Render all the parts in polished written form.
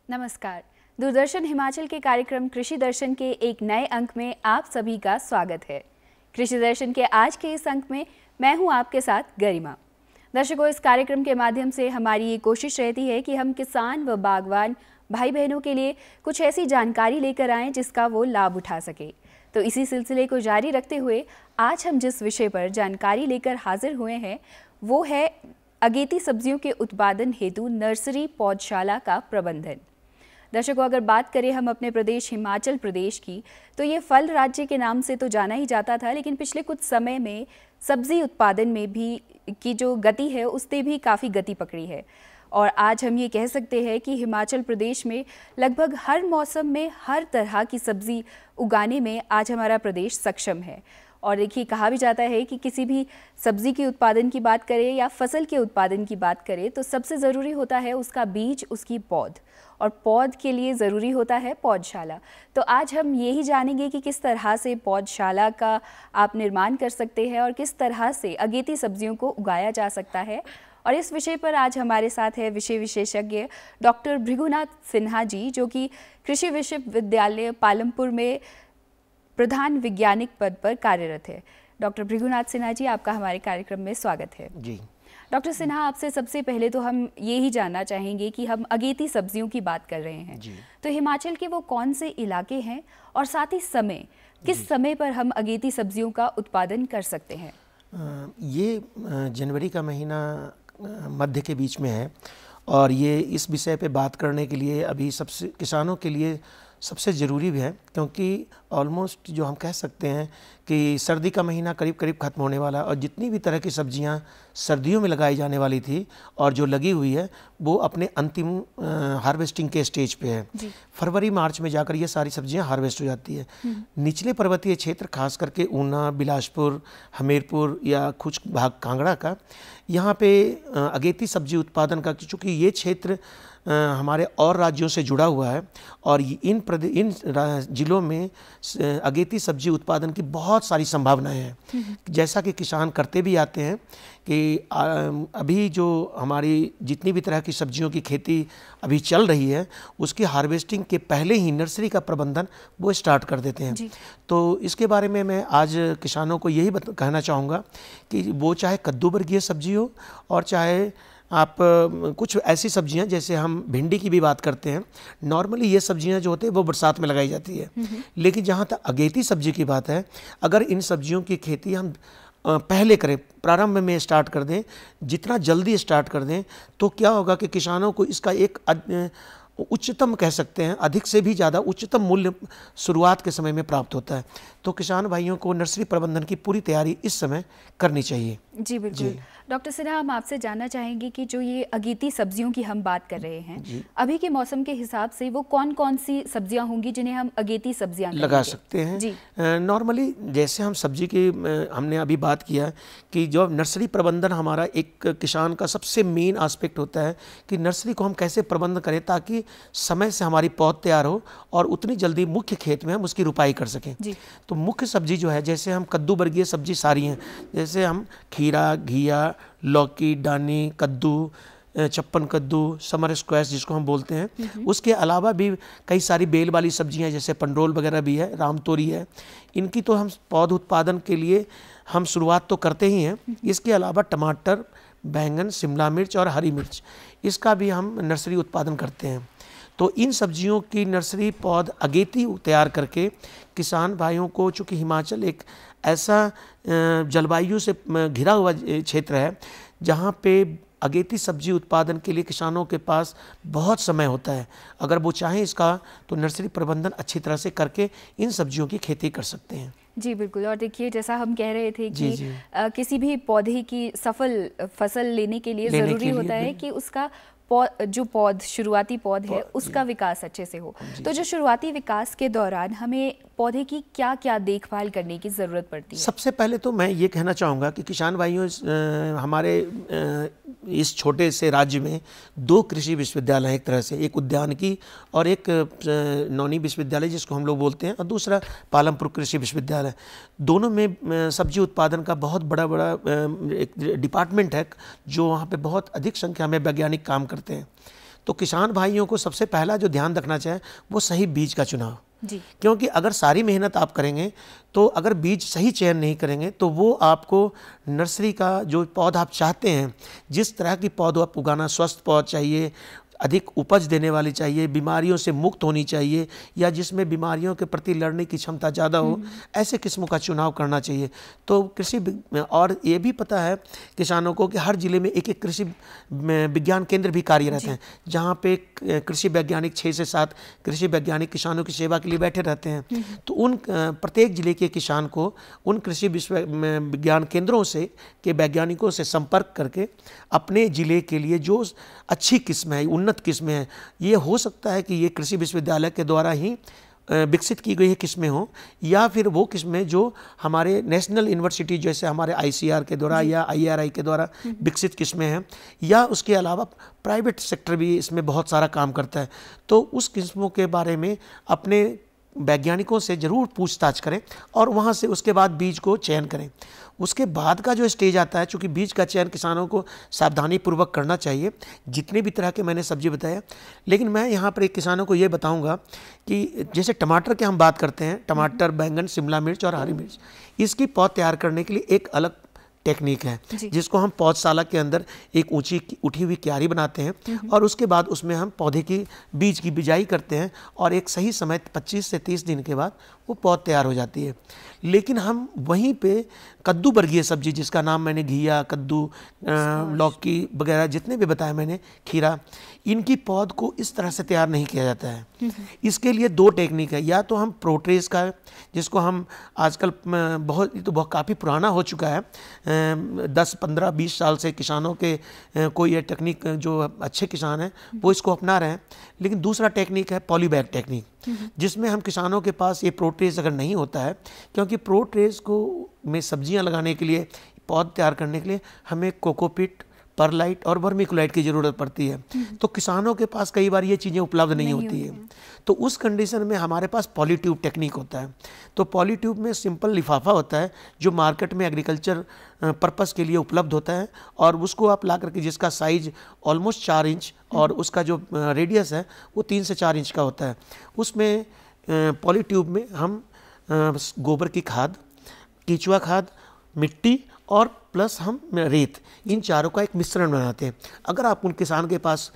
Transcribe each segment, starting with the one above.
नमस्कार। दूरदर्शन हिमाचल के कार्यक्रम कृषि दर्शन के एक नए अंक में आप सभी का स्वागत है। कृषि दर्शन के आज के इस अंक में मैं हूं आपके साथ गरिमा। दर्शकों, इस कार्यक्रम के माध्यम से हमारी ये कोशिश रहती है कि हम किसान व बागवान भाई बहनों के लिए कुछ ऐसी जानकारी लेकर आएं जिसका वो लाभ उठा सके। तो इसी सिलसिले को जारी रखते हुए आज हम जिस विषय पर जानकारी लेकर हाजिर हुए हैं वो है अगेती सब्जियों के उत्पादन हेतु नर्सरी पौधशाला का प्रबंधन। दर्शकों, अगर बात करें हम अपने प्रदेश हिमाचल प्रदेश की, तो ये फल राज्य के नाम से तो जाना ही जाता था, लेकिन पिछले कुछ समय में सब्जी उत्पादन में भी की जो गति है उसने भी काफ़ी गति पकड़ी है। और आज हम ये कह सकते हैं कि हिमाचल प्रदेश में लगभग हर मौसम में हर तरह की सब्जी उगाने में आज हमारा प्रदेश सक्षम है। और देखिए, कहा भी जाता है कि किसी भी सब्जी के उत्पादन की बात करें या फसल के उत्पादन की बात करें तो सबसे ज़रूरी होता है उसका बीज, उसकी पौध, और पौध के लिए ज़रूरी होता है पौधशाला। तो आज हम यही जानेंगे कि किस तरह से पौधशाला का आप निर्माण कर सकते हैं और किस तरह से अगेती सब्जियों को उगाया जा सकता है। और इस विषय पर आज हमारे साथ है विषय विशेषज्ञ डॉक्टर भृगुनाथ सिन्हा जी, जो कि कृषि विश्वविद्यालय पालमपुर में प्रधान वैज्ञानिक पद पर कार्यरत है। डॉक्टर भृगुनाथ सिन्हा जी, आपका हमारे कार्यक्रम में स्वागत है। जी डॉक्टर सिन्हा, आपसे सबसे पहले तो हम ये ही जानना चाहेंगे कि हम अगेती सब्जियों की बात कर रहे हैं जी। तो हिमाचल के वो कौन से इलाके हैं और साथ ही समय, किस समय पर हम अगेती सब्जियों का उत्पादन कर सकते हैं? ये जनवरी का महीना मध्य के बीच में है और ये इस विषय पे बात करने के लिए अभी सबसे किसानों के लिए सबसे ज़रूरी भी है, क्योंकि ऑलमोस्ट जो हम कह सकते हैं कि सर्दी का महीना करीब करीब ख़त्म होने वाला, और जितनी भी तरह की सब्जियां सर्दियों में लगाई जाने वाली थी और जो लगी हुई है वो अपने अंतिम हार्वेस्टिंग के स्टेज पे है। फरवरी मार्च में जाकर ये सारी सब्जियां हार्वेस्ट हो जाती है। निचले पर्वतीय क्षेत्र खास करके ऊना, बिलासपुर, हमीरपुर या कुछ भाग कांगड़ा का, यहाँ पे अगेती सब्जी उत्पादन का, चूँकि ये क्षेत्र हमारे और राज्यों से जुड़ा हुआ है और इन जिलों में अगेती सब्जी उत्पादन की बहुत सारी संभावनाएं हैं। जैसा कि किसान करते भी आते हैं कि अभी जो हमारी जितनी भी तरह की सब्जियों की खेती अभी चल रही है उसकी हार्वेस्टिंग के पहले ही नर्सरी का प्रबंधन वो स्टार्ट कर देते हैं। तो इसके बारे में मैं आज किसानों को यही कहना चाहूँगा कि वो चाहे कद्दू वर्गीय सब्जी हो और चाहे आप कुछ ऐसी सब्जियां, जैसे हम भिंडी की भी बात करते हैं, नॉर्मली ये सब्जियां जो होते हैं वो बरसात में लगाई जाती है, लेकिन जहां तक अगेती सब्जी की बात है, अगर इन सब्जियों की खेती हम पहले करें, प्रारंभ में स्टार्ट कर दें, जितना जल्दी स्टार्ट कर दें, तो क्या होगा कि किसानों को इसका एक उच्चतम कह सकते हैं, अधिक से भी ज़्यादा उच्चतम मूल्य शुरुआत के समय में प्राप्त होता है। तो किसान भाइयों को नर्सरी प्रबंधन की पूरी तैयारी इस समय करनी चाहिए। जी बिल्कुल। डॉक्टर सिन्हा, हम आपसे जानना चाहेंगे कि जो ये अगेती सब्जियों की हम बात कर रहे हैं, अभी के मौसम के हिसाब से वो कौन कौन सी सब्जियां होंगी जिन्हें हम अगेती सब्जियां लगा सकते हैं? नॉर्मली जैसे हम सब्जी की हमने अभी बात किया कि जो नर्सरी प्रबंधन हमारा एक किसान का सबसे मेन एस्पेक्ट होता है कि नर्सरी को हम कैसे प्रबंध करें ताकि समय से हमारी पौध तैयार हो और उतनी जल्दी मुख्य खेत में हम उसकी रुपाई कर सकें। तो मुख्य सब्जी जो है, जैसे हम कद्दू वर्गीय सब्जी सारी हैं, जैसे हम खीरा, घिया, लौकी, डानी, कद्दू, चप्पन कद्दू, समर स्क्वैश जिसको हम बोलते हैं, उसके अलावा भी कई सारी बेल वाली सब्जियां जैसे पंडरोल वगैरह भी है, रामतोरी है। इनकी तो हम पौध उत्पादन के लिए हम शुरुआत तो करते ही हैं। इसके अलावा टमाटर, बैंगन, शिमला मिर्च और हरी मिर्च, इसका भी हम नर्सरी उत्पादन करते हैं। तो इन सब्जियों की नर्सरी पौध अगेती तैयार करके किसान भाइयों को, चूँकि हिमाचल एक ऐसा जलवायु से घिरा हुआ क्षेत्र है जहाँ पे अगेती सब्जी उत्पादन के लिए किसानों के पास बहुत समय होता है। अगर वो चाहें इसका, तो नर्सरी प्रबंधन अच्छी तरह से करके इन सब्जियों की खेती कर सकते हैं। जी बिल्कुल। और देखिए, जैसा हम कह रहे थे कि किसी भी पौधे की सफल फसल लेने के लिए ज़रूरी होता है कि उसका शुरुआती पौध है उसका विकास अच्छे से हो। तो जो शुरुआती विकास के दौरान हमें पौधे की क्या क्या देखभाल करने की ज़रूरत पड़ती है? सबसे पहले तो मैं ये कहना चाहूँगा कि किसान भाइयों, हमारे इस छोटे से राज्य में 2 कृषि विश्वविद्यालय हैं, एक तरह से, एक उद्यानिकी और एक नौनी विश्वविद्यालय जिसको हम लोग बोलते हैं, और दूसरा पालमपुर कृषि विश्वविद्यालय। दोनों में सब्जी उत्पादन का बहुत बड़ा एक डिपार्टमेंट है जो वहाँ पे बहुत अधिक संख्या में वैज्ञानिक काम करते हैं। तो किसान भाइयों को सबसे पहला जो ध्यान रखना चाहिए वो सही बीज का चुनाव जी। क्योंकि अगर सारी मेहनत आप करेंगे तो अगर बीज सही चयन नहीं करेंगे तो वो आपको नर्सरी का जो पौधा आप चाहते हैं, जिस तरह की पौधा आप उगाना, स्वस्थ पौधा चाहिए, अधिक उपज देने वाली चाहिए, बीमारियों से मुक्त होनी चाहिए, या जिसमें बीमारियों के प्रति लड़ने की क्षमता ज़्यादा हो, ऐसे किस्मों का चुनाव करना चाहिए। तो कृषि और ये भी पता है किसानों को कि हर जिले में एक एक कृषि विज्ञान केंद्र भी कार्यरत हैं, जहाँ पे कृषि वैज्ञानिक 6 से 7 कृषि वैज्ञानिक किसानों की सेवा के लिए बैठे रहते हैं। तो उन प्रत्येक जिले के किसान को उन कृषि विज्ञान केंद्रों से के वैज्ञानिकों से संपर्क करके अपने जिले के लिए जो अच्छी किस्म है, उन्नत किस्में हैं, ये हो सकता है कि ये कृषि विश्वविद्यालय के द्वारा ही विकसित की गई किस्में हों, या फिर वो किस्में जो हमारे नेशनल यूनिवर्सिटी जैसे हमारे ICAR के द्वारा या IRI के द्वारा विकसित किस्में हैं, या उसके अलावा प्राइवेट सेक्टर भी इसमें बहुत सारा काम करता है। तो उस किस्मों के बारे में अपने वैज्ञानिकों से ज़रूर पूछताछ करें और वहाँ से उसके बाद बीज को चयन करें। उसके बाद का जो स्टेज आता है, चूँकि बीज का चयन किसानों को सावधानी पूर्वक करना चाहिए, जितने भी तरह के मैंने सब्जी बताया। लेकिन मैं यहाँ पर एक किसानों को ये बताऊँगा कि जैसे टमाटर की हम बात करते हैं, टमाटर, बैंगन, शिमला मिर्च और हरी मिर्च, इसकी पौध तैयार करने के लिए एक अलग टेक्निक है जिसको हम पौधशाला के अंदर एक ऊंची उठी हुई क्यारी बनाते हैं और उसके बाद उसमें हम पौधे की बीज की बिजाई करते हैं और एक सही समय 25 से 30 दिन के बाद वो पौध तैयार हो जाती है। लेकिन हम वहीं पे कद्दू वर्गीय सब्जी, जिसका नाम मैंने घिया, कद्दू, लौकी वगैरह जितने भी बताए मैंने, खीरा, इनकी पौध को इस तरह से तैयार नहीं किया जाता है। इसके लिए 2 टेक्निक है। या तो हम प्रोट्रेस का, जिसको हम आजकल बहुत काफ़ी पुराना हो चुका है, 10, 15, 20 साल से किसानों के कोई ये टेक्निक जो अच्छे किसान हैं वो इसको अपना रहे हैं। लेकिन दूसरा टेक्निक है पॉलीबैग टेक्निक, जिसमें हम किसानों के पास ये प्रोट्रेस अगर नहीं होता है, क्योंकि प्रोट्रेस को में सब्जियां लगाने के लिए, पौध तैयार करने के लिए हमें कोकोपीट, परलाइट और वर्मिकुलाइट की ज़रूरत पड़ती है। तो किसानों के पास कई बार ये चीज़ें उपलब्ध नहीं होती है। तो उस कंडीशन में हमारे पास पॉलीट्यूब टेक्निक होता है। तो पॉलीट्यूब में सिंपल लिफाफा होता है जो मार्केट में एग्रीकल्चर पर्पस के लिए उपलब्ध होता है, और उसको आप ला करके, जिसका साइज ऑलमोस्ट 4 इंच और उसका जो रेडियस है वो 3 से 4 इंच का होता है। उसमें पॉलीट्यूब में हम गोबर की खाद, केचुआ खाद, मिट्टी और प्लस हम रेत, इन चारों का एक मिश्रण बनाते हैं। अगर आप उन किसान के पास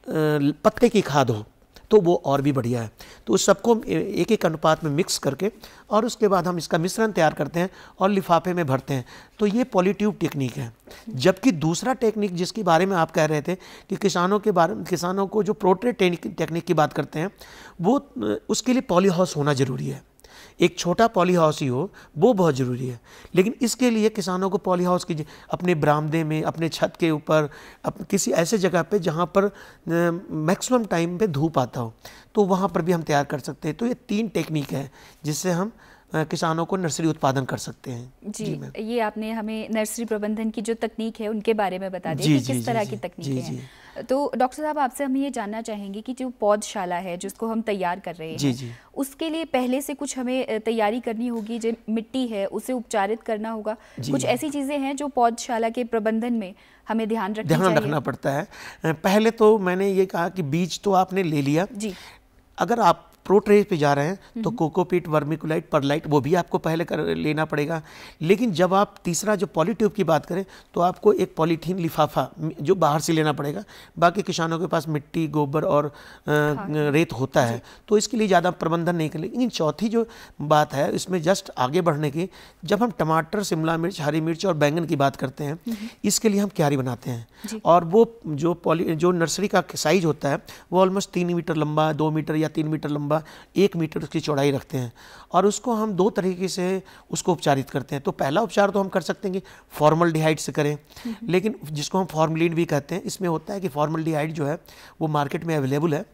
पत्ते की खाद हो तो वो और भी बढ़िया है। तो उस सबको एक एक अनुपात में मिक्स करके और उसके बाद हम इसका मिश्रण तैयार करते हैं और लिफाफे में भरते हैं। तो ये पॉलीट्यूब टेक्निक है। जबकि दूसरा टेक्निक जिसके बारे में आप कह रहे थे कि किसानों को जो प्रोट्रेट टेक्निक की बात करते हैं, वो उसके लिए पॉली हाउस होना ज़रूरी है। एक छोटा पॉली हाउस ही हो वो बहुत ज़रूरी है। लेकिन इसके लिए किसानों को पॉली हाउस की अपने बरामदे में, अपने छत के ऊपर, किसी ऐसे जगह पे जहाँ पर मैक्सिमम टाइम पे धूप आता हो, तो वहाँ पर भी हम तैयार कर सकते हैं। तो ये 3 टेक्निक है जिससे हम किसानों को नर्सरी उत्पादन कर सकते हैं। जी ये आपने हमें नर्सरी प्रबंधन की जो तकनीक है उनके बारे में बता दिया कि किस तरह की तकनीकें हैं। तो डॉक्टर साहब, आपसे हम ये जानना चाहेंगे कि जो पौधशाला है जिसको हम तैयार कर रहे हैं, उसके लिए पहले से कुछ हमें तैयारी करनी होगी। जो मिट्टी है उसे उपचारित करना होगा, कुछ ऐसी चीज़ें हैं जो पौधशाला के प्रबंधन में हमें ध्यान रखना पड़ता है। पहले तो मैंने ये कहा कि बीज तो आपने ले लिया जी। अगर आप प्रोट्रेस पे जा रहे हैं तो कोकोपीट, वर्मिकुलाइट, परलाइट वो भी आपको पहले लेना पड़ेगा। लेकिन जब आप तीसरा जो पॉलीट्यूब की बात करें तो आपको एक पॉलीथीन लिफाफा जो बाहर से लेना पड़ेगा। बाकी किसानों के पास मिट्टी, गोबर और रेत होता है, तो इसके लिए ज़्यादा प्रबंधन नहीं करें। लेकिन चौथी जो बात है इसमें जस्ट आगे बढ़ने की, जब हम टमाटर, शिमला मिर्च, हरी मिर्च और बैंगन की बात करते हैं, इसके लिए हम क्यारी बनाते हैं। और वो जो नर्सरी का साइज होता है वो ऑलमोस्ट 3 मीटर लंबा, 2 मीटर या 3 मीटर लंबा, 1 मीटर उसकी चौड़ाई रखते हैं। और उसको हम 2 तरीके से उसको उपचारित करते हैं। तो पहला उपचार तो हम कर सकते हैं कि फॉर्मल्डिहाइड से करें, लेकिन जिसको हम फॉर्मलिन भी कहते हैं। इसमें होता है कि फॉर्मल्डिहाइड जो है वो मार्केट में अवेलेबल है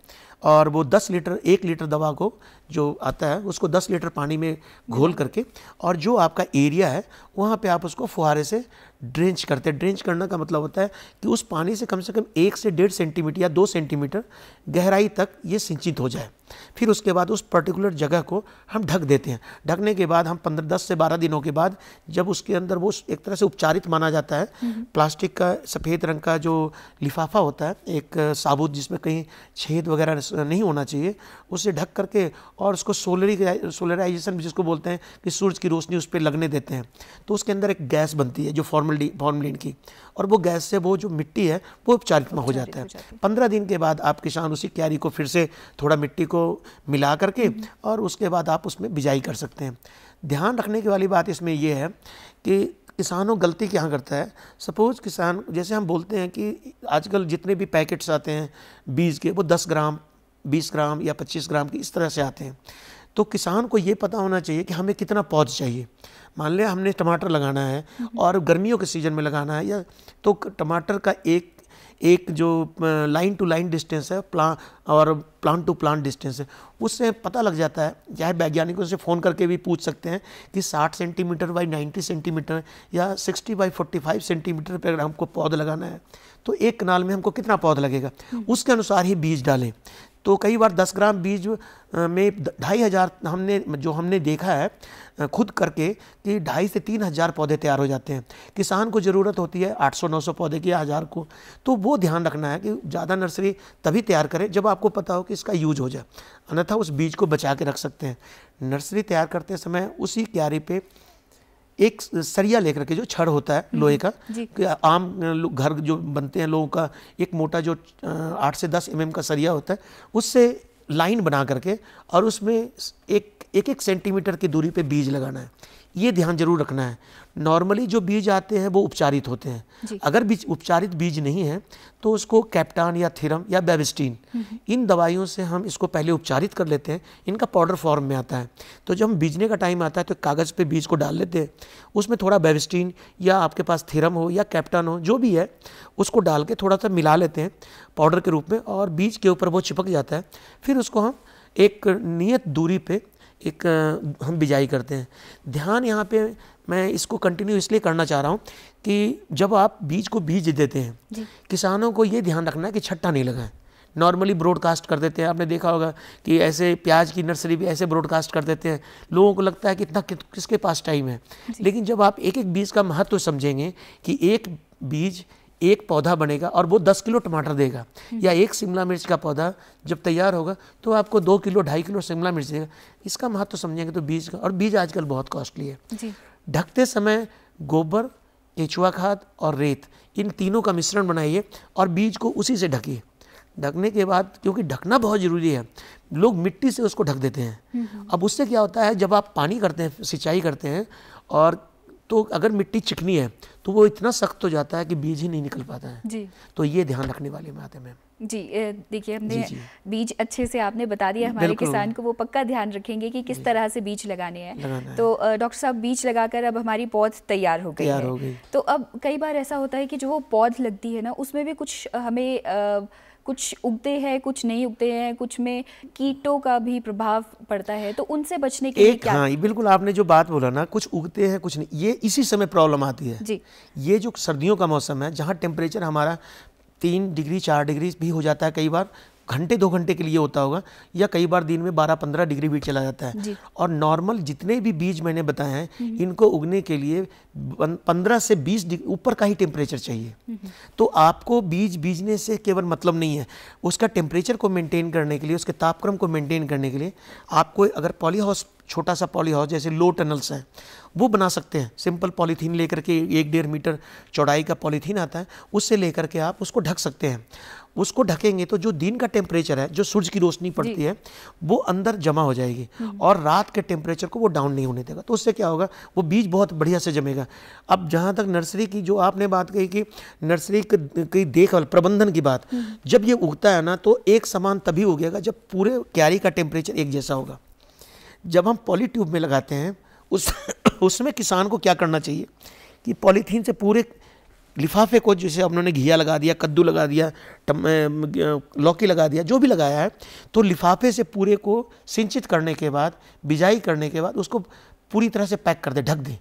और वो 10 लीटर 1 लीटर दवा को जो आता है उसको 10 लीटर पानी में घोल करके, और जो आपका एरिया है वहाँ पे आप उसको फुहारे से ड्रेंच करते हैं। ड्रेंच करने का मतलब होता है कि उस पानी से कम 1 से 1.5 सेंटीमीटर या 2 सेंटीमीटर गहराई तक ये सिंचित हो जाए। फिर उसके बाद उस पर्टिकुलर जगह को हम ढक देते हैं। ढकने के बाद हम 10 से 12 दिनों के बाद जब उसके अंदर वो एक तरह से उपचारित माना जाता है, प्लास्टिक का सफ़ेद रंग का जो लिफाफा होता है, एक साबुत जिसमें कहीं छेद वगैरह नहीं होना चाहिए, उससे ढक करके और उसको सोलराइजेशन जिसको बोलते हैं कि सूरज की रोशनी उस पर लगने देते हैं, तो उसके अंदर एक गैस बनती है जो फॉर्मलिन की, और वो गैस से वो जो मिट्टी है वो उपचारित हो जाता है। 15 दिन के बाद आप किसान उसी क्यारी को फिर से थोड़ा मिट्टी को मिला करके और उसके बाद आप उसमें बिजाई कर सकते हैं। ध्यान रखने की वाली बात इसमें ये है कि किसानों गलती क्या करता है, सपोज किसान जैसे हम बोलते हैं कि आजकल जितने भी पैकेट्स आते हैं बीज के वो 10 ग्राम 20 ग्राम या 25 ग्राम की इस तरह से आते हैं। तो किसान को ये पता होना चाहिए कि हमें कितना पौध चाहिए। मान लिया हमने टमाटर लगाना है और गर्मियों के सीज़न में लगाना है, या तो टमाटर का एक जो लाइन टू लाइन डिस्टेंस है प्लांट टू प्लांट डिस्टेंस है, उससे पता लग जाता है। चाहे वैज्ञानिकों से फ़ोन करके भी पूछ सकते हैं कि 60 सेंटीमीटर बाई 90 सेंटीमीटर या 60 बाई 45 सेंटीमीटर पर हमको पौध लगाना है, तो एक कनाल में हमको कितना पौध लगेगा, उसके अनुसार ही बीज डालें। तो कई बार 10 ग्राम बीज में 2,500 हमने देखा है खुद करके कि 2,500 से 3,000 पौधे तैयार हो जाते हैं। किसान को ज़रूरत होती है 800-900 पौधे की, 1000 को। तो वो ध्यान रखना है कि ज़्यादा नर्सरी तभी तैयार करें जब आपको पता हो कि इसका यूज हो जाए, अन्यथा उस बीज को बचा के रख सकते हैं। नर्सरी तैयार करते समय उसी क्यारी पे एक सरिया लेकर के, जो छड़ होता है लोहे का, कि आम घर जो बनते हैं लोगों का, एक मोटा जो 8 से 10 mm का सरिया होता है, उससे लाइन बना करके और उसमें एक सेंटीमीटर की दूरी पे बीज लगाना है। ये ध्यान जरूर रखना है। नॉर्मली जो बीज आते हैं वो उपचारित होते हैं। अगर उपचारित बीज नहीं है तो उसको कैप्टान या थीरम या बेबिस्टीन, इन दवाइयों से हम इसको पहले उपचारित कर लेते हैं। इनका पाउडर फॉर्म में आता है, तो जब हम बीजने का टाइम आता है तो कागज़ पे बीज को डाल लेते हैं, उसमें थोड़ा बेबिस्टीन या आपके पास थीरम हो या कैप्टान हो, जो भी है, उसको डाल के थोड़ा सा मिला लेते हैं पाउडर के रूप में, और बीज के ऊपर वो चिपक जाता है। फिर उसको हम एक नियत दूरी पे हम बिजाई करते हैं। ध्यान यहाँ पे मैं इसको कंटिन्यू इसलिए करना चाह रहा हूँ कि जब आप बीज को बीज देते हैं, किसानों को ये ध्यान रखना है कि छट्टा नहीं लगाएं। नॉर्मली ब्रॉडकास्ट कर देते हैं, आपने देखा होगा कि ऐसे प्याज की नर्सरी भी ऐसे ब्रॉडकास्ट कर देते हैं, लोगों को लगता है कि इतना किसके पास टाइम है। लेकिन जब आप एक एक बीज का महत्व समझेंगे कि एक बीज एक पौधा बनेगा और वो 10 किलो टमाटर देगा, या एक शिमला मिर्च का पौधा जब तैयार होगा तो आपको 2 किलो 2.5 किलो शिमला मिर्च देगा, इसका महत्व समझेंगे तो बीज का। और बीज आजकल बहुत कॉस्टली है। ढकते समय गोबर, केचुआ खाद और रेत, इन तीनों का मिश्रण बनाइए और बीज को उसी से ढकिए। ढकने के बाद, क्योंकि ढकना बहुत ज़रूरी है, लोग मिट्टी से उसको ढक देते हैं। अब उससे क्या होता है, जब आप पानी करते हैं, सिंचाई करते हैं, और तो अगर मिट्टी चिकनी है तो वो इतना सख्त हो जाता है कि बीज ही नहीं निकल पाता है जी। तो ये ध्यान रखने वाली बात है मैम जी। देखिए, हमने बीज अच्छे से आपने बता दिया, हमारे किसान को वो पक्का ध्यान रखेंगे कि किस तरह से बीज लगाने हैं। तो डॉक्टर साहब, बीज लगाकर अब हमारी पौध तैयार हो गई। तो अब कई बार ऐसा होता है कि जो वो पौध लगती है ना, उसमें भी कुछ हमें कुछ उगते हैं, कुछ नहीं उगते हैं, कुछ में कीटों का भी प्रभाव पड़ता है, तो उनसे बचने के लिए क्या? हाँ, बिल्कुल आपने जो बात बोला ना, कुछ उगते हैं कुछ नहीं, ये इसी समय प्रॉब्लम आती है जी। ये जो सर्दियों का मौसम है, जहाँ टेम्परेचर हमारा 3 डिग्री 4 डिग्री भी हो जाता है, कई बार घंटे 2 घंटे के लिए होता होगा, या कई बार दिन में 12-15 डिग्री भी चला जाता है। और नॉर्मल जितने भी बीज मैंने बताए हैं, इनको उगने के लिए 15 से 20 डिग्री ऊपर का ही टेम्परेचर चाहिए। तो आपको बीज बीजने से केवल मतलब नहीं है, उसका टेम्परेचर को मेंटेन करने के लिए, उसके तापक्रम को मेंटेन करने के लिए आपको अगर पॉली हाउस, छोटा सा पॉली हाउस जैसे लो टनल्स हैं, वो बना सकते हैं। सिंपल पॉलीथीन लेकर के, 1-1.5 मीटर चौड़ाई का पॉलीथीन आता है, उससे लेकर के आप उसको ढक सकते हैं। उसको ढकेंगे तो जो दिन का टेम्परेचर है, जो सूरज की रोशनी पड़ती है, वो अंदर जमा हो जाएगी और रात के टेम्परेचर को वो डाउन नहीं होने देगा। तो उससे क्या होगा, वो बीज बहुत बढ़िया से जमेगा। अब जहाँ तक नर्सरी की जो आपने बात कही कि नर्सरी की देखभाल प्रबंधन की बात, जब ये उगता है ना, तो एक समान तभी उगेगा जब पूरे क्यारी का टेम्परेचर एक जैसा होगा। जब हम पॉली ट्यूब में लगाते हैं, उसमें किसान को क्या करना चाहिए कि पॉलीथीन से पूरे लिफाफे को जैसे उन्होंने घिया लगा दिया, कद्दू लगा दिया, लौकी लगा दिया, जो भी लगाया है, तो लिफाफे से पूरे को सिंचित करने के बाद, बिजाई करने के बाद उसको पूरी तरह से पैक कर दे, ढक दे,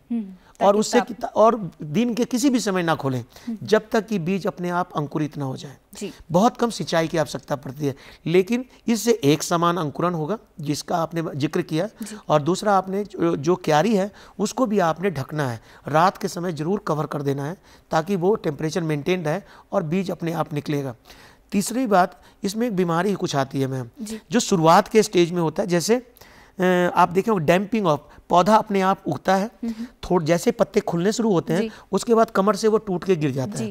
और उससे और दिन के किसी भी समय ना खोलें जब तक कि बीज अपने आप अंकुरित ना हो जाए। बहुत कम सिंचाई की आवश्यकता पड़ती है, लेकिन इससे एक समान अंकुरण होगा जिसका आपने जिक्र किया, और दूसरा आपने जो क्यारी है उसको भी आपने ढकना है, रात के समय जरूर कवर कर देना है ताकि वो टेम्परेचर मेंटेन रहे और बीज अपने आप निकलेगा। तीसरी बात, इसमें एक बीमारी कुछ आती है मैम, जो शुरुआत के स्टेज में होता है। जैसे आप देखें डैम्पिंग ऑफ, पौधा अपने आप उगता है, थोड़े जैसे पत्ते खुलने शुरू होते हैं उसके बाद कमर से वो टूट के गिर जाता है।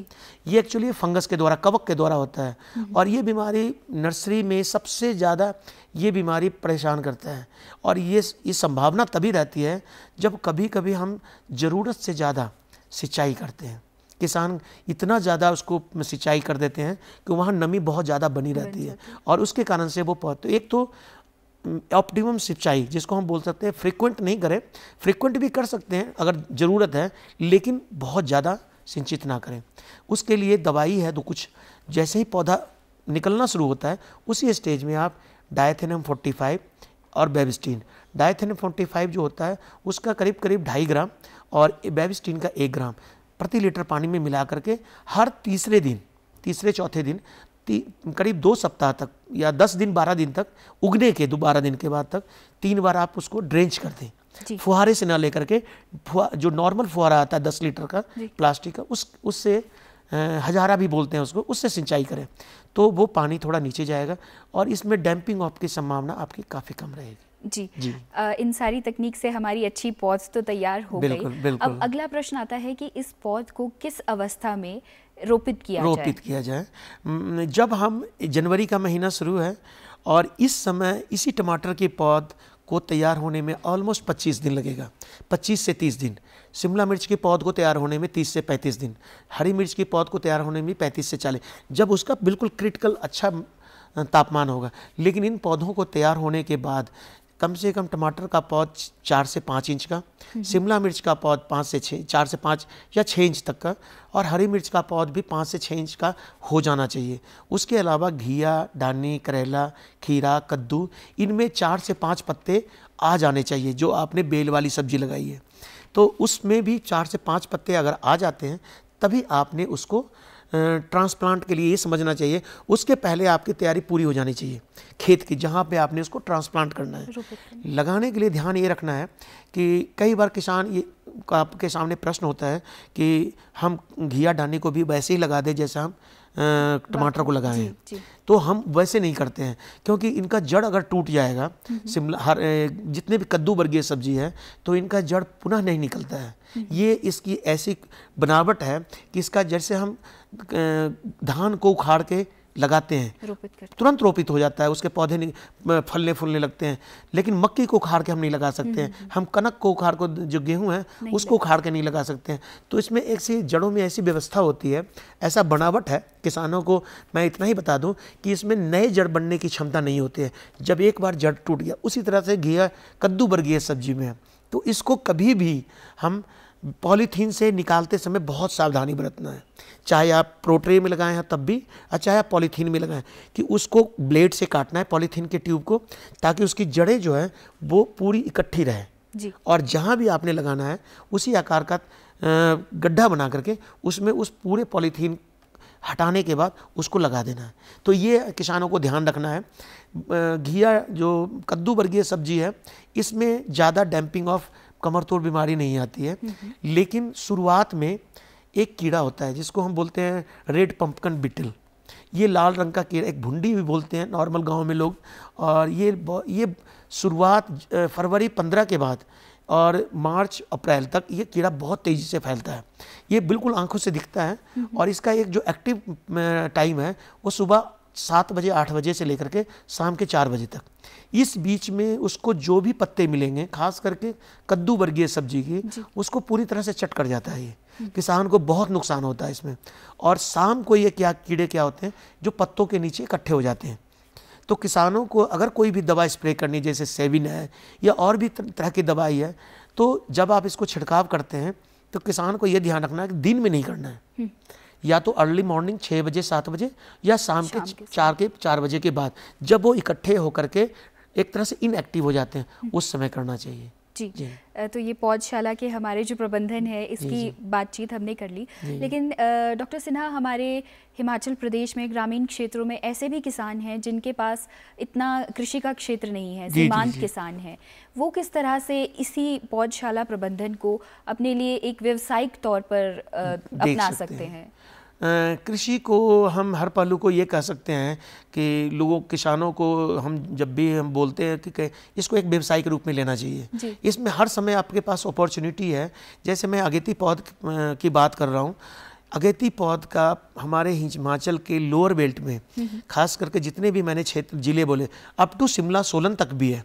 ये एक्चुअली फंगस के द्वारा, कवक के द्वारा होता है, और ये बीमारी नर्सरी में सबसे ज़्यादा ये बीमारी परेशान करता है। और ये संभावना तभी रहती है जब कभी कभी हम ज़रूरत से ज़्यादा सिंचाई करते हैं। किसान इतना ज़्यादा उसको सिंचाई कर देते हैं कि वहाँ नमी बहुत ज़्यादा बनी रहती है, और उसके कारण से वो तो एक तो ऑप्टिमम सिंचाई जिसको हम बोल सकते हैं, फ्रीक्वेंट नहीं करें, फ्रीक्वेंट भी कर सकते हैं अगर ज़रूरत है, लेकिन बहुत ज़्यादा सिंचित ना करें। उसके लिए दवाई है तो कुछ, जैसे ही पौधा निकलना शुरू होता है उसी स्टेज में आप डायथेनियम 45 और बेबिस्टीन, डायथेनियम 45 जो होता है उसका करीब करीब 2.5 ग्राम और बेबिस्टीन का 1 ग्राम प्रति लीटर पानी में मिला करके हर तीसरे चौथे दिन करीब 2 सप्ताह तक या 10 दिन 12 दिन तक, उगने के 12 दिन के बाद तक 3 बार आप उसको ड्रेंच कर दें, फुहारे से ना लेकर के, जो नॉर्मल फुहारा आता है 10 लीटर का प्लास्टिक का, उससे हजारा भी बोलते हैं उसको, उससे सिंचाई करें तो वो पानी थोड़ा नीचे जाएगा और इसमें डैम्पिंग ऑफ की संभावना आपकी काफ़ी कम रहेगी। जी। इन सारी तकनीक से हमारी अच्छी पौध तो तैयार हो गई। अब अगला प्रश्न आता है कि इस पौध को किस अवस्था में रोपित किया जाए। जब हम जनवरी का महीना शुरू है और इस समय इसी टमाटर के पौध को तैयार होने में ऑलमोस्ट 25 दिन लगेगा, 25 से 30 दिन। शिमला मिर्च के पौध को तैयार होने में 30 से 35 दिन, हरी मिर्च के पौध को तैयार होने में 35 से 40, जब उसका बिल्कुल क्रिटिकल अच्छा तापमान होगा। लेकिन इन पौधों को तैयार होने के बाद कम से कम टमाटर का पौध 4 से 5 इंच का, शिमला मिर्च का पौध 4 से 5 या 6 इंच तक का, और हरी मिर्च का पौध भी 5 से 6 इंच का हो जाना चाहिए। उसके अलावा घिया, डानी, करेला, खीरा, कद्दू, इनमें 4 से 5 पत्ते आ जाने चाहिए। जो आपने बेल वाली सब्जी लगाई है तो उसमें भी 4 से 5 पत्ते अगर आ जाते हैं तभी आपने उसको ट्रांसप्लांट के लिए ये समझना चाहिए। उसके पहले आपकी तैयारी पूरी हो जानी चाहिए खेत की, जहाँ पे आपने उसको ट्रांसप्लांट करना है। लगाने के लिए ध्यान ये रखना है कि कई बार किसान ये आपके सामने प्रश्न होता है कि हम घिया डानी को भी वैसे ही लगा दें जैसा हम टमाटर को लगाए हैं, तो हम वैसे नहीं करते हैं क्योंकि इनका जड़ अगर टूट जाएगा, जितने भी कद्दू वर्गीय सब्जी है तो इनका जड़ पुनः नहीं निकलता है। ये इसकी ऐसी बनावट है कि इसका जैसे हम धान को उखाड़ के लगाते हैं तुरंत रोपित हो जाता है, उसके पौधे फलने फूलने लगते हैं, लेकिन मक्की को उखाड़ के हम नहीं लगा सकते हैं, हम कनक को उखाड़ को, जो गेहूं है उसको उखाड़ के नहीं लगा सकते हैं। तो इसमें ऐसी जड़ों में ऐसी व्यवस्था होती है, ऐसा बनावट है। किसानों को मैं इतना ही बता दूं कि इसमें नए जड़ बनने की क्षमता नहीं होती है, जब एक बार जड़ टूट गया। उसी तरह से घिया कद्दू वर्गीय सब्जी में है, तो इसको कभी भी हम पॉलीथीन से निकालते समय बहुत सावधानी बरतना है, चाहे आप प्रोट्रे में लगाएं हैं तब भी, और चाहे आप पॉलीथीन में लगाएं, कि उसको ब्लेड से काटना है पॉलीथीन के ट्यूब को, ताकि उसकी जड़ें जो है वो पूरी इकट्ठी रहे जी। और जहाँ भी आपने लगाना है उसी आकार का गड्ढा बना करके उसमें उस पूरे पॉलीथीन हटाने के बाद उसको लगा देना है। तो ये किसानों को ध्यान रखना है। घिया जो कद्दू वर्गीय सब्जी है इसमें ज़्यादा डैम्पिंग ऑफ कमर तोड़ बीमारी नहीं आती है, लेकिन शुरुआत में एक कीड़ा होता है जिसको हम बोलते हैं रेड पंपकन बिटल। ये लाल रंग का कीड़ा, एक भुंडी भी बोलते हैं नॉर्मल गांव में लोग, और ये शुरुआत फरवरी 15 के बाद और मार्च अप्रैल तक ये कीड़ा बहुत तेज़ी से फैलता है। ये बिल्कुल आंखों से दिखता है, और इसका एक जो एक्टिव टाइम है वो सुबह 7 बजे 8 बजे से लेकर के शाम के 4 बजे तक। इस बीच में उसको जो भी पत्ते मिलेंगे, खास करके कद्दू वर्गीय सब्जी की, उसको पूरी तरह से चट कर जाता है। ये किसान को बहुत नुकसान होता है इसमें। और शाम को ये कीड़े क्या होते हैं जो पत्तों के नीचे इकट्ठे हो जाते हैं। तो किसानों को अगर कोई भी दवा स्प्रे करनी, जैसे सेविन है या और भी तरह की दवाई है, तो जब आप इसको छिड़काव करते हैं तो किसान को ये ध्यान रखना है कि दिन में नहीं करना है, या तो अर्ली मॉर्निंग 6 बजे 7 बजे या शाम के 4 बजे के बाद, जब वो इकट्ठे होकर के एक तरह से इनएक्टिव हो जाते हैं, उस समय करना चाहिए। जी। तो ये पौधशाला के हमारे जो प्रबंधन है इसकी बातचीत हमने कर ली, लेकिन डॉक्टर सिन्हा, हमारे हिमाचल प्रदेश में ग्रामीण क्षेत्रों में ऐसे भी किसान हैं जिनके पास इतना कृषि का क्षेत्र नहीं है, सीमांत किसान हैं, वो किस तरह से इसी पौधशाला प्रबंधन को अपने लिए एक व्यावसायिक तौर पर अपना सकते हैं? कृषि को हम हर पहलू को ये कह सकते हैं कि लोगों किसानों को हम जब भी हम बोलते हैं कि इसको एक व्यवसाय के रूप में लेना चाहिए। इसमें हर समय आपके पास अपॉर्चुनिटी है। जैसे मैं अगेती पौध की बात कर रहा हूँ, अगेती पौध का हमारे हिमाचल के लोअर बेल्ट में खास करके जितने भी मैंने क्षेत्र जिले बोले अप टू शिमला सोलन तक भी है,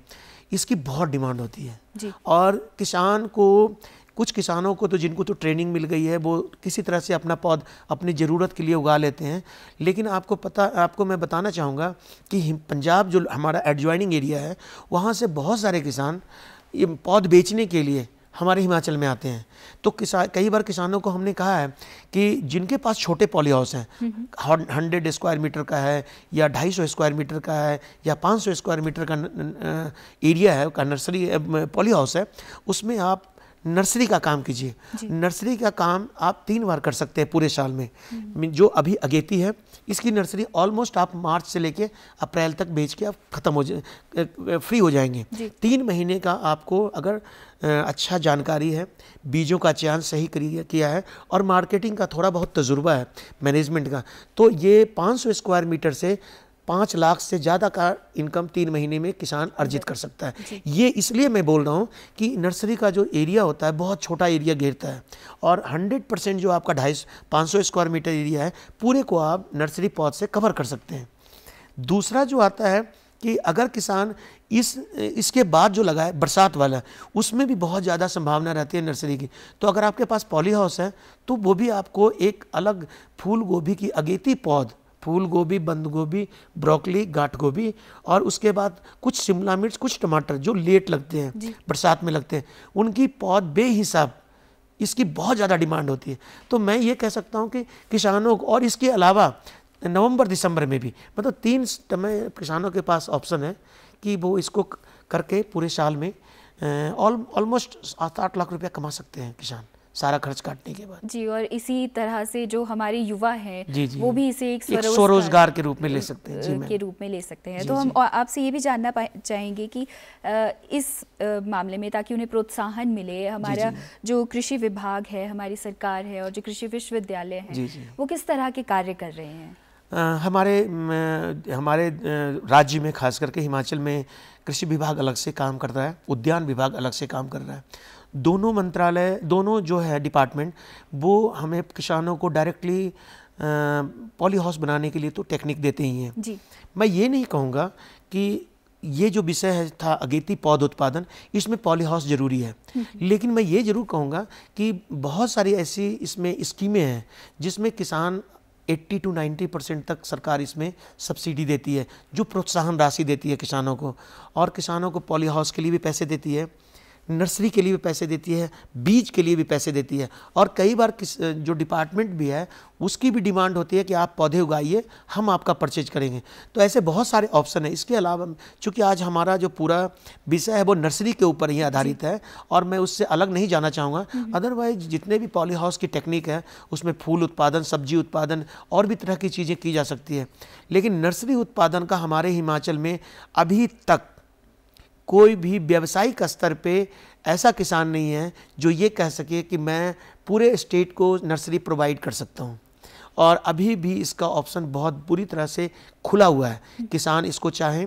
इसकी बहुत डिमांड होती है। और किसान को, कुछ किसानों को तो जिनको तो ट्रेनिंग मिल गई है वो किसी तरह से अपना पौध अपनी ज़रूरत के लिए उगा लेते हैं, लेकिन आपको मैं बताना चाहूँगा कि पंजाब जो हमारा एडजॉइनिंग एरिया है वहाँ से बहुत सारे किसान ये पौध बेचने के लिए हमारे हिमाचल में आते हैं। तो कई बार किसानों को हमने कहा है कि जिनके पास छोटे पॉली हाउस हैं, 100 स्क्वायर मीटर का है या 250 स्क्वायर मीटर का है या 500 स्क्वायर मीटर का एरिया है, का नर्सरी पॉली हाउस है, उसमें आप नर्सरी का काम कीजिए। नर्सरी का काम आप 3 बार कर सकते हैं पूरे साल में। जो अभी अगेती है इसकी नर्सरी ऑलमोस्ट आप मार्च से लेके अप्रैल तक बेच के आप खत्म हो फ्री हो जाएंगे। 3 महीने का आपको अगर अच्छा जानकारी है, बीजों का चयन सही किया है और मार्केटिंग का थोड़ा बहुत तजुर्बा है मैनेजमेंट का, तो ये 500 स्क्वायर मीटर से 5 लाख से ज़्यादा का इनकम 3 महीने में किसान अर्जित कर सकता है। ये इसलिए मैं बोल रहा हूँ कि नर्सरी का जो एरिया होता है बहुत छोटा एरिया घेरता है और 100% जो आपका 500 स्क्वायर मीटर एरिया है पूरे को आप नर्सरी पौध से कवर कर सकते हैं। दूसरा जो आता है कि अगर किसान इसके बाद जो लगाए बरसात वाला, उसमें भी बहुत ज़्यादा संभावना रहती है नर्सरी की, तो अगर आपके पास पॉली हाउस है तो वो भी आपको एक अलग फूल गोभी की अगेती पौध, फूल गोभी, बंद गोभी, ब्रोकली, गांठ गोभी और उसके बाद कुछ शिमला मिर्च, कुछ टमाटर जो लेट लगते हैं, बरसात में लगते हैं, उनकी पौध बेहिसाब इसकी बहुत ज़्यादा डिमांड होती है। तो मैं ये कह सकता हूँ कि किसानों को, और इसके अलावा नवंबर दिसंबर में भी मतलब 3 समय किसानों के पास ऑप्शन है कि वो इसको करके पूरे साल में ऑलमोस्ट 7-8 लाख रुपया कमा सकते हैं किसान, सारा खर्च काटने के बाद। जी, और इसी तरह से जो हमारे युवा हैं वो भी इसे एक स्वरोजगार के रूप में ले सकते हैं। जी, के रूप में ले सकते हैं। तो हम आपसे ये भी जानना चाहेंगे कि इस मामले में, ताकि उन्हें प्रोत्साहन मिले, हमारा जो कृषि विभाग है, हमारी सरकार है और जो कृषि विश्वविद्यालय हैं वो किस तरह के कार्य कर रहे हैं? हमारे राज्य में खास करके हिमाचल में कृषि विभाग अलग से काम कर रहा है, उद्यान विभाग अलग से काम कर रहा है। दोनों मंत्रालय, दोनों जो है डिपार्टमेंट, वो हमें किसानों को डायरेक्टली पॉली हाउस बनाने के लिए तो टेक्निक देते ही हैं। जी। मैं ये नहीं कहूँगा कि ये जो विषय है था अगेती पौध उत्पादन, इसमें पॉली हाउस जरूरी है, लेकिन मैं ये जरूर कहूँगा कि बहुत सारी ऐसी इसमें स्कीमें हैं जिसमें किसान 80 to 90% तक सरकार इसमें सब्सिडी देती है, जो प्रोत्साहन राशि देती है किसानों को, और किसानों को पॉली हाउस के लिए भी पैसे देती है, नर्सरी के लिए भी पैसे देती है, बीज के लिए भी पैसे देती है, और कई बार जो डिपार्टमेंट भी है उसकी भी डिमांड होती है कि आप पौधे उगाइए, हम आपका परचेज करेंगे। तो ऐसे बहुत सारे ऑप्शन है। इसके अलावा चूँकि आज हमारा जो पूरा विषय है वो नर्सरी के ऊपर ही आधारित है और मैं उससे अलग नहीं जाना चाहूँगा। अदरवाइज जितने भी पॉली हाउस की टेक्निक है उसमें फूल उत्पादन, सब्जी उत्पादन और भी तरह की चीज़ें की जा सकती है, लेकिन नर्सरी उत्पादन का हमारे हिमाचल में अभी तक कोई भी व्यावसायिक स्तर पे ऐसा किसान नहीं है जो ये कह सके कि मैं पूरे स्टेट को नर्सरी प्रोवाइड कर सकता हूँ, और अभी भी इसका ऑप्शन बहुत बुरी तरह से खुला हुआ है। किसान इसको चाहें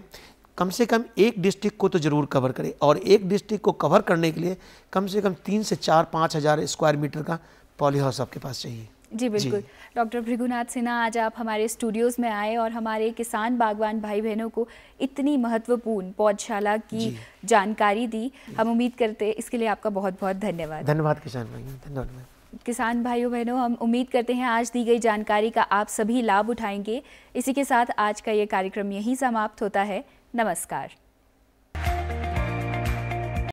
कम से कम एक डिस्ट्रिक्ट को तो ज़रूर कवर करे, और एक डिस्ट्रिक्ट को कवर करने के लिए कम से कम 3 से 4-5 हज़ार स्क्वायर मीटर का पॉली हाउस आपके पास चाहिए। जी बिल्कुल। डॉक्टर भृगुनाथ सिन्हा, आज आप हमारे स्टूडियोज़ में आए और हमारे किसान बागवान भाई बहनों को इतनी महत्वपूर्ण पौधशाला की जानकारी दी। हम उम्मीद करते हैं, इसके लिए आपका बहुत बहुत धन्यवाद। धन्यवाद किसान भाई, धन्यवाद। किसान भाइयों बहनों, हम उम्मीद करते हैं आज दी गई जानकारी का आप सभी लाभ उठाएंगे। इसी के साथ आज का ये कार्यक्रम यहीं समाप्त होता है। नमस्कार।